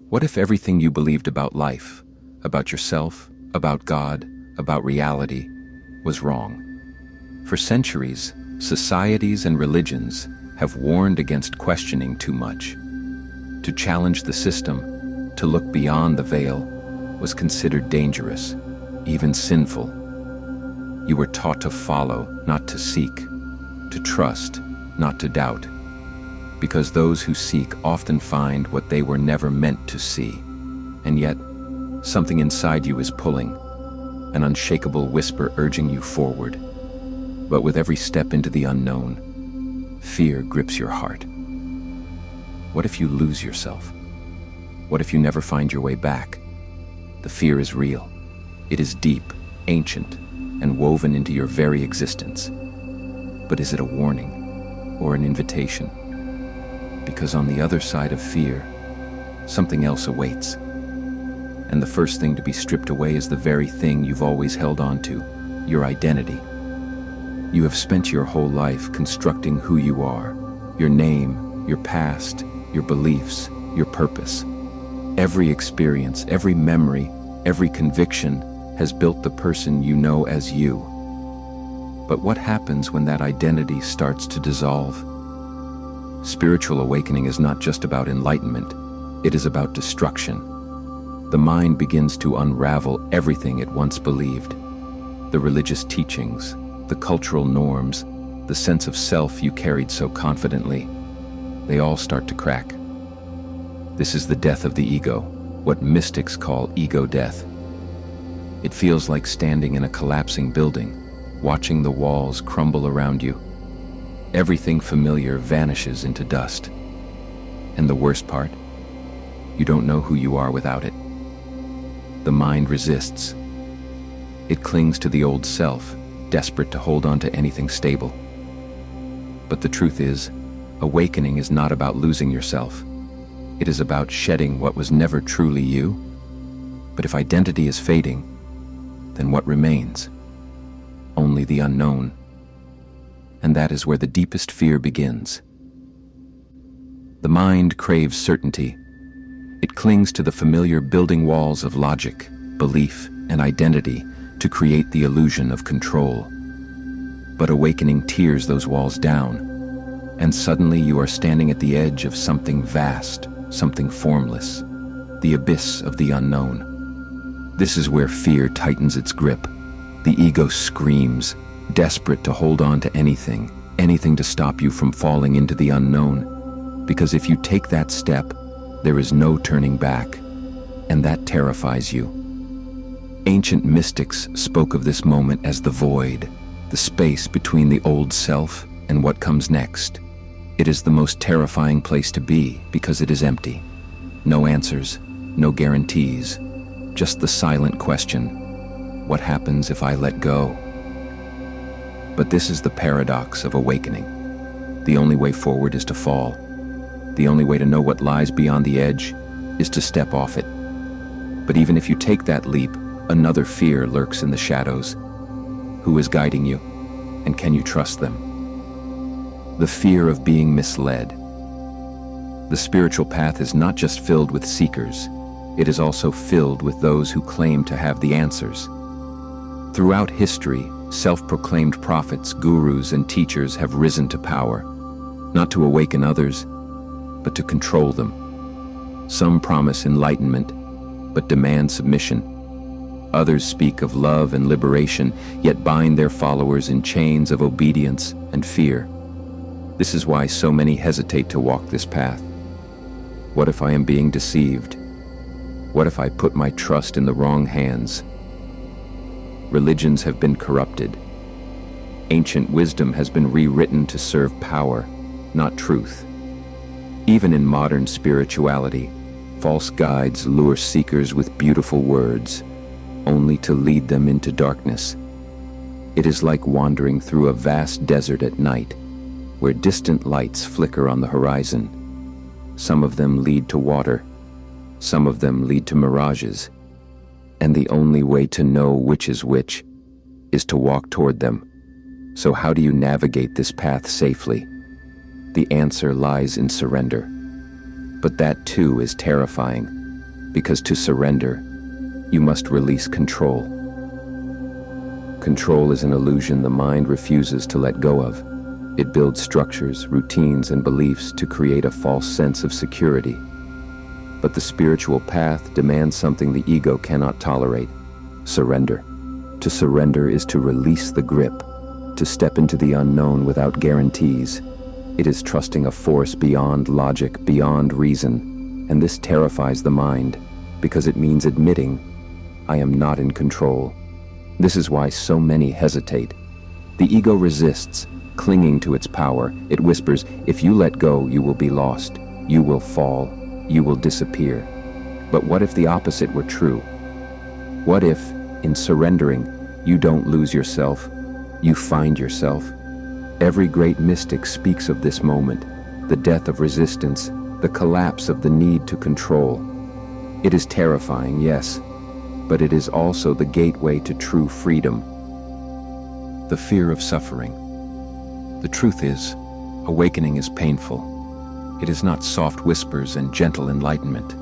What if everything you believed about life, about yourself, about God, about reality, was wrong? For centuries, societies and religions have warned against questioning too much. To challenge the system, to look beyond the veil, was considered dangerous, even sinful. You were taught to follow, not to seek, to trust, not to doubt, because those who seek often find what they were never meant to see. And yet, something inside you is pulling, an unshakable whisper urging you forward. But with every step into the unknown, fear grips your heart. What if you lose yourself? What if you never find your way back? The fear is real. It is deep, ancient, and woven into your very existence. But is it a warning or an invitation? Because on the other side of fear, something else awaits. And the first thing to be stripped away is the very thing you've always held on to, your identity. You have spent your whole life constructing who you are, your name, your past, your beliefs, your purpose. Every experience, every memory, every conviction has built the person you know as you. But what happens when that identity starts to dissolve? Spiritual awakening is not just about enlightenment, it is about destruction. The mind begins to unravel everything it once believed. The religious teachings, the cultural norms, the sense of self you carried so confidently, they all start to crack. This is the death of the ego, what mystics call ego death. It feels like standing in a collapsing building, watching the walls crumble around you. Everything familiar vanishes into dust. And the worst part? You don't know who you are without it. The mind resists. It clings to the old self, desperate to hold on to anything stable. But the truth is, awakening is not about losing yourself. It is about shedding what was never truly you. But if identity is fading, then what remains? Only the unknown. And that is where the deepest fear begins. The mind craves certainty. It clings to the familiar building walls of logic, belief, and identity to create the illusion of control. But awakening tears those walls down, and suddenly you are standing at the edge of something vast, something formless, the abyss of the unknown. This is where fear tightens its grip. The ego screams, desperate to hold on to anything to stop you from falling into the unknown. Because if you take that step, there is no turning back, and that terrifies you. Ancient mystics spoke of this moment as the void, the space between the old self and what comes next. It is the most terrifying place to be because it is empty. No answers, no guarantees, just the silent question, what happens if I let go? But this is the paradox of awakening. The only way forward is to fall. The only way to know what lies beyond the edge is to step off it. But even if you take that leap, another fear lurks in the shadows. Who is guiding you, and can you trust them? The fear of being misled. The spiritual path is not just filled with seekers, it is also filled with those who claim to have the answers. Throughout history, self-proclaimed prophets, gurus, and teachers have risen to power, not to awaken others, but to control them. Some promise enlightenment, but demand submission. Others speak of love and liberation, yet bind their followers in chains of obedience and fear. This is why so many hesitate to walk this path. What if I am being deceived? What if I put my trust in the wrong hands? Religions have been corrupted. Ancient wisdom has been rewritten to serve power, not truth. Even in modern spirituality, false guides lure seekers with beautiful words, only to lead them into darkness. It is like wandering through a vast desert at night, where distant lights flicker on the horizon. Some of them lead to water, some of them lead to mirages, and the only way to know which is to walk toward them. So how do you navigate this path safely? The answer lies in surrender. But that too is terrifying. because to surrender, you must release control. Control is an illusion the mind refuses to let go of. It builds structures, routines, and beliefs to create a false sense of security. But the spiritual path demands something the ego cannot tolerate: surrender. To surrender is to release the grip, to step into the unknown without guarantees. It is trusting a force beyond logic, beyond reason, and this terrifies the mind, because it means admitting, I am not in control. This is why so many hesitate. The ego resists, clinging to its power. It whispers, if you let go, you will be lost. You will fall. You will disappear. But what if the opposite were true? What if, in surrendering, you don't lose yourself, you find yourself? Every great mystic speaks of this moment, the death of resistance, the collapse of the need to control. It is terrifying, yes, but it is also the gateway to true freedom. The fear of suffering. The truth is, awakening is painful. It is not soft whispers and gentle enlightenment.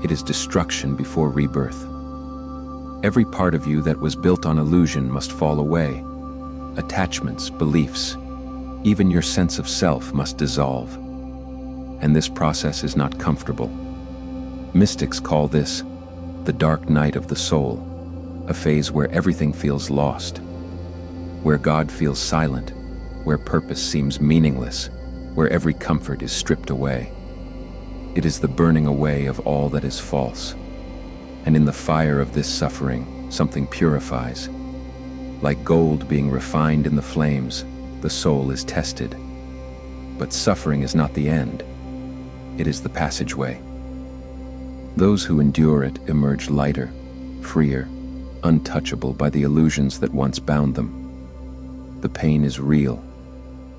It is destruction before rebirth. Every part of you that was built on illusion must fall away. Attachments, beliefs, even your sense of self must dissolve. And this process is not comfortable. Mystics call this the dark night of the soul, a phase where everything feels lost, where God feels silent, where purpose seems meaningless, where every comfort is stripped away. It is the burning away of all that is false. And in the fire of this suffering, something purifies. Like gold being refined in the flames, the soul is tested. But suffering is not the end. It is the passageway. Those who endure it emerge lighter, freer, untouchable by the illusions that once bound them. The pain is real.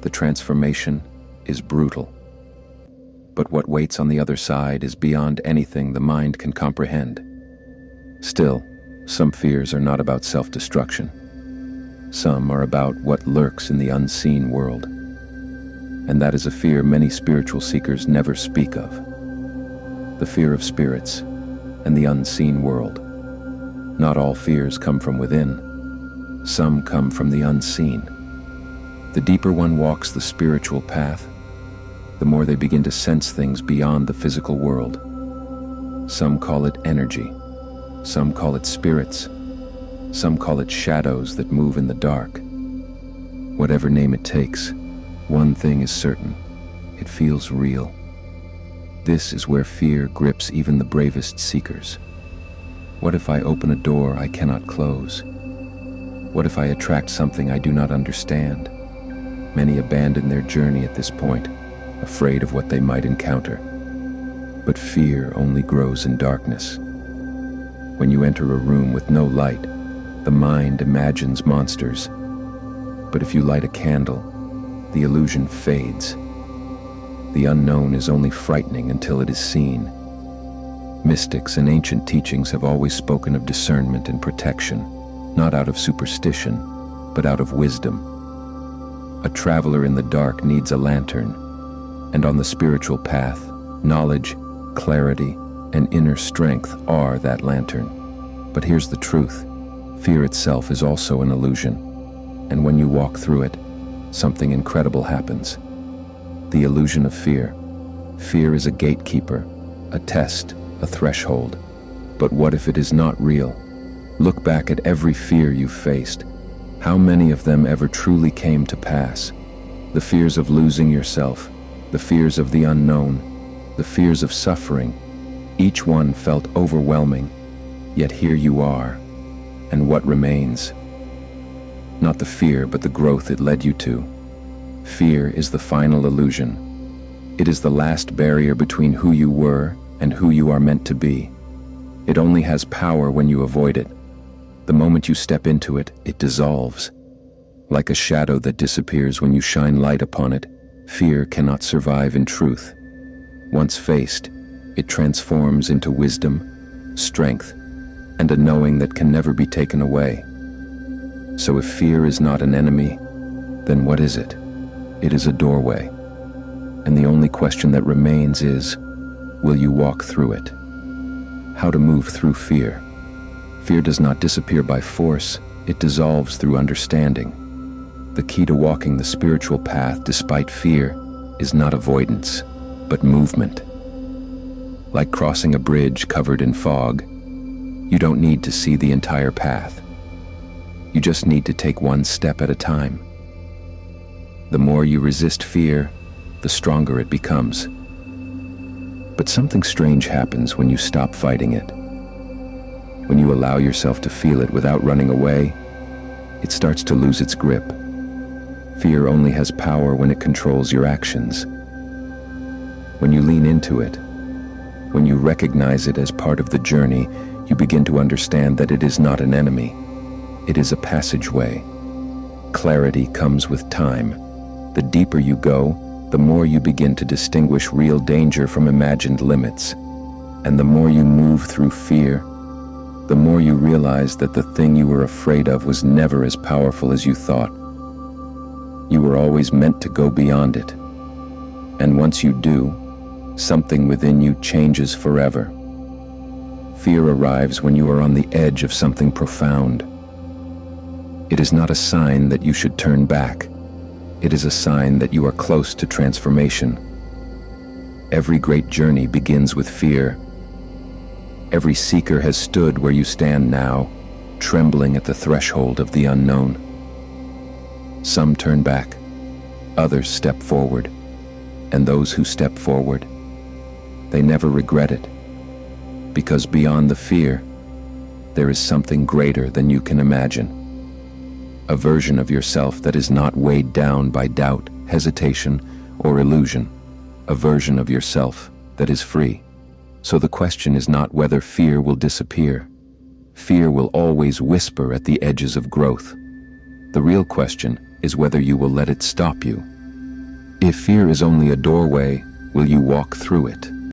The transformation is brutal. But what waits on the other side is beyond anything the mind can comprehend. Still, some fears are not about self-destruction. Some are about what lurks in the unseen world. And that is a fear many spiritual seekers never speak of. The fear of spirits and the unseen world. Not all fears come from within. Some come from the unseen. The deeper one walks the spiritual path, the more they begin to sense things beyond the physical world. Some call it energy. Some call it spirits. Some call it shadows that move in the dark. Whatever name it takes, one thing is certain: it feels real. This is where fear grips even the bravest seekers. What if I open a door I cannot close? What if I attract something I do not understand? Many abandon their journey at this point, afraid of what they might encounter. But fear only grows in darkness. When you enter a room with no light, the mind imagines monsters. But if you light a candle, the illusion fades. The unknown is only frightening until it is seen. Mystics and ancient teachings have always spoken of discernment and protection, not out of superstition, but out of wisdom. A traveler in the dark needs a lantern, and on the spiritual path, knowledge, clarity, and inner strength are that lantern. But here's the truth: fear itself is also an illusion, and when you walk through it, something incredible happens. The illusion of fear. Fear is a gatekeeper, a test, a threshold. But what if it is not real? Look back at every fear you've faced. How many of them ever truly came to pass? The fears of losing yourself, the fears of the unknown, the fears of suffering. Each one felt overwhelming, yet here you are. And what remains? Not the fear, but the growth it led you to. Fear is the final illusion. It is the last barrier between who you were and who you are meant to be. It only has power when you avoid it. The moment you step into it, it dissolves. Like a shadow that disappears when you shine light upon it, fear cannot survive in truth. Once faced, it transforms into wisdom, strength, and a knowing that can never be taken away. So if fear is not an enemy, then what is it? It is a doorway. And the only question that remains is, will you walk through it? How to move through fear. Fear does not disappear by force, it dissolves through understanding. The key to walking the spiritual path despite fear is not avoidance, but movement. Like crossing a bridge covered in fog, you don't need to see the entire path. You just need to take one step at a time. The more you resist fear, the stronger it becomes. But something strange happens when you stop fighting it. When you allow yourself to feel it without running away, it starts to lose its grip. Fear only has power when it controls your actions. When you lean into it, when you recognize it as part of the journey, you begin to understand that it is not an enemy. It is a passageway. Clarity comes with time. The deeper you go, the more you begin to distinguish real danger from imagined limits. And the more you move through fear, the more you realize that the thing you were afraid of was never as powerful as you thought. You were always meant to go beyond it. And once you do, something within you changes forever. Fear arrives when you are on the edge of something profound. It is not a sign that you should turn back. It is a sign that you are close to transformation. Every great journey begins with fear. Every seeker has stood where you stand now, trembling at the threshold of the unknown. Some turn back, others step forward, and those who step forward, they never regret it, because beyond the fear, there is something greater than you can imagine. A version of yourself that is not weighed down by doubt, hesitation, or illusion. A version of yourself that is free. So the question is not whether fear will disappear. Fear will always whisper at the edges of growth. The real question is whether you will let it stop you. If fear is only a doorway, will you walk through it?